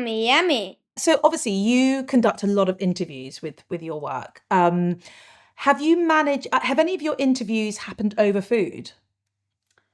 Yummy, yummy. So obviously you conduct a lot of interviews with your work. Have any of your interviews happened over food?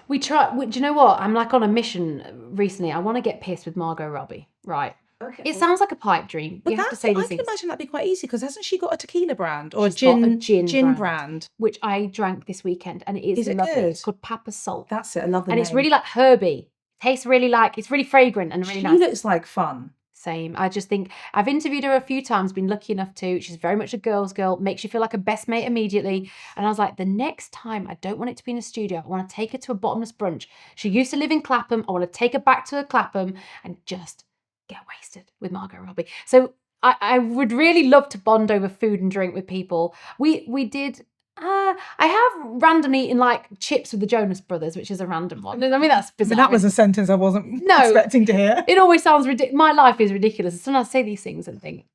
We try. Do you know what? I'm like on a mission recently. I want to get pissed with Margot Robbie. Right. Okay. It sounds like a pipe dream. But you have to say these I can things. imagine that'd be quite easy because hasn't she got a tequila brand or She's got a gin brand? Which I drank this weekend, and it is it lovely. good? It's called Papa Salt. That's it. I love the and name. it's really like herby. Tastes really like, it's really fragrant and really nice. She looks like fun. Same. I just think I've interviewed her a few times, been lucky enough to. She's very much a girl's girl, makes you feel like a best mate immediately. And I was like, the next time, I don't want it to be in a studio. I want to take her to a bottomless brunch. She used to live in Clapham. I want to take her back to Clapham and just get wasted with Margot Robbie. So I would really love to bond over food and drink with people. We did. I have randomly eaten like chips with the Jonas Brothers, which is a random one. I mean, that's bizarre. That was a sentence I wasn't expecting to hear. It always sounds ridiculous. My life is ridiculous. Sometimes I say these things and think,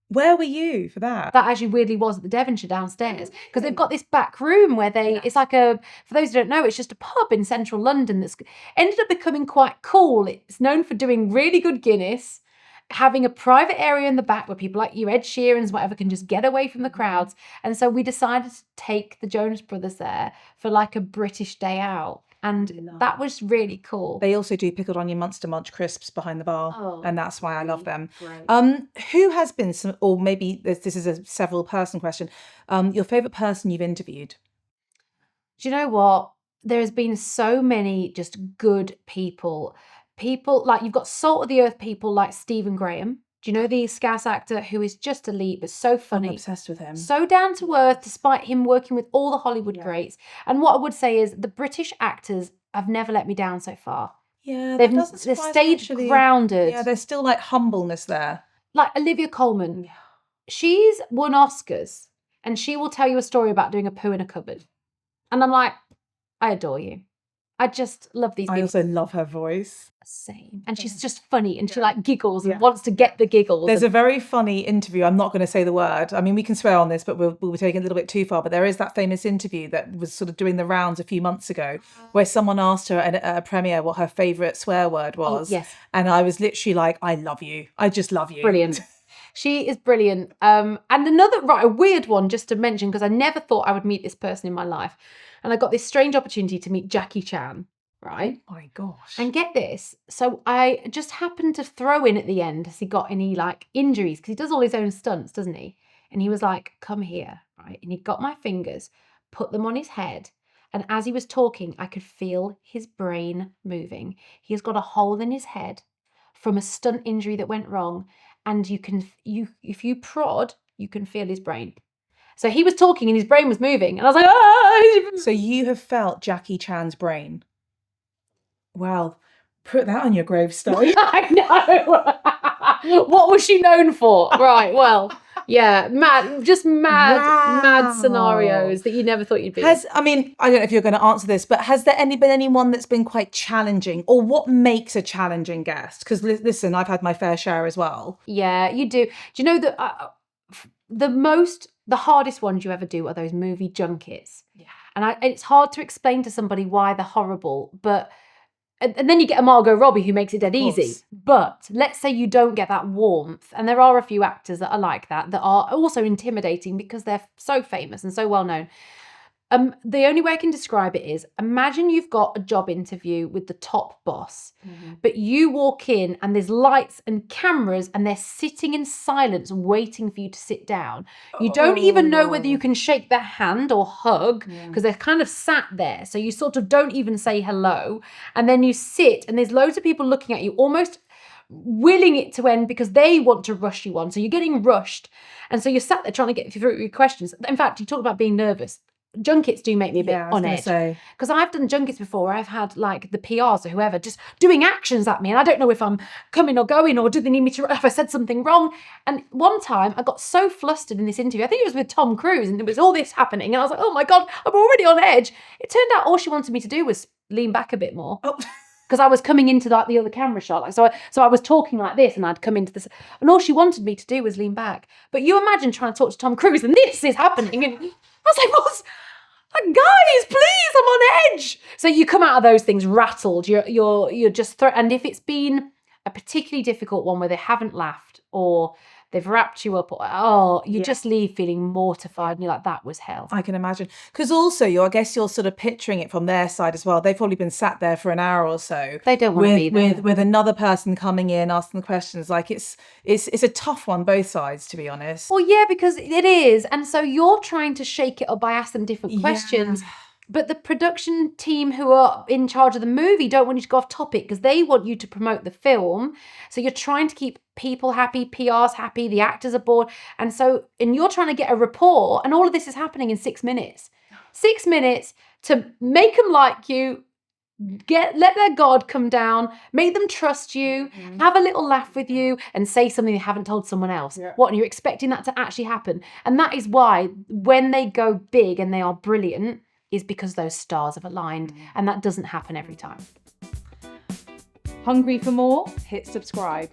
where were you for that? That actually weirdly was at the Devonshire downstairs, because they've got this back room where it's like for those who don't know, it's just a pub in central London that's ended up becoming quite cool. It's known for doing really good Guinness, having a private area in the back where people like you, Ed Sheeran's, whatever, can just get away from the crowds. And so we decided to take the Jonas Brothers there for like a British day out. And that was really cool. They also do pickled onion Munster Munch crisps behind the bar. And that's why I love them. Great. Who has been or maybe this is a several person question, your favourite person you've interviewed? Do you know what? There has been so many just good people. People like, you've got salt of the earth people like Stephen Graham. Do you know the Scouse actor who is just elite but so funny? I'm obsessed with him. So down to earth, despite him working with all the Hollywood greats. And what I would say is the British actors have never let me down so far. Yeah, they're stayed grounded. Yeah, there's still like humbleness there. Like Olivia Colman, she's won Oscars, and she will tell you a story about doing a poo in a cupboard. And I'm like, I adore you. I just love these people. I also love her voice. Same. And she's just funny, and she like giggles and wants to get the giggles. There's a very funny interview. I'm not going to say the word. I mean, we can swear on this, but we'll be taking it a little bit too far. But there is that famous interview that was sort of doing the rounds a few months ago where someone asked her at a premiere what her favourite swear word was. Oh, yes. And I was literally like, I love you. I just love you. Brilliant. She is brilliant. And another, a weird one just to mention, because I never thought I would meet this person in my life. And I got this strange opportunity to meet Jackie Chan, right? Oh my gosh. And get this. So I just happened to throw in at the end, has he got any like injuries? Because he does all his own stunts, doesn't he? And he was like, come here, right? And he got my fingers, put them on his head. And as he was talking, I could feel his brain moving. He has got a hole in his head from a stunt injury that went wrong. And if you prod, you can feel his brain. So he was talking and his brain was moving. And I was like, ah! So you have felt Jackie Chan's brain. Well, put that on your gravestone. I know. What was she known for? Right, well, yeah, mad scenarios that you never thought you'd be. I don't know if you're going to answer this, but has there been anyone that's been quite challenging, or what makes a challenging guest? Because listen, I've had my fair share as well. Yeah, you do. Do you know that the hardest ones you ever do are those movie junkets? Yeah. And it's hard to explain to somebody why they're horrible, but and then you get a Margot Robbie who makes it dead easy. But let's say you don't get that warmth, and there are a few actors that are like that are also intimidating because they're so famous and so well known. The only way I can describe it is, imagine you've got a job interview with the top boss, but you walk in and there's lights and cameras and they're sitting in silence waiting for you to sit down. You don't even know whether you can shake their hand or hug because they're kind of sat there. So you sort of don't even say hello. And then you sit and there's loads of people looking at you, almost willing it to end because they want to rush you on. So you're getting rushed. And so you're sat there trying to get through your questions. In fact, you talk about being nervous. Junkets do make me a bit on edge, because I've done junkets before where I've had like the PRs or whoever just doing actions at me and I don't know if I'm coming or going, or do they need me to, if I said something wrong. And one time I got so flustered in this interview, I think it was with Tom Cruise, and there was all this happening and I was like, oh my God, I'm already on edge. It turned out all she wanted me to do was lean back a bit more. Because I was coming into like the other camera shot, like so I was talking like this, and I'd come into this, and all she wanted me to do was lean back. But you imagine trying to talk to Tom Cruise, and this is happening, and I was like, "What's like, guys? Please, I'm on edge." So you come out of those things rattled. You're just and if it's been a particularly difficult one where they haven't laughed or they've wrapped you up, or you just leave feeling mortified and you're like, that was hell. I can imagine. Because also, I guess you're sort of picturing it from their side as well. They've probably been sat there for an hour or so. They don't want to be there. With another person coming in, asking the questions. Like, it's a tough one, both sides, to be honest. Well, yeah, because it is. And so you're trying to shake it up by asking them different questions. But the production team who are in charge of the movie don't want you to go off topic because they want you to promote the film. So you're trying to keep people happy, PR's happy, the actors are bored. And you're trying to get a rapport, and all of this is happening in 6 minutes. 6 minutes to make them like you, let their guard come down, make them trust you, have a little laugh with you, and say something they haven't told someone else. What, and you're expecting that to actually happen. And that is why when they go big and they are brilliant, is because those stars have aligned, and that doesn't happen every time. Hungry for more? Hit subscribe.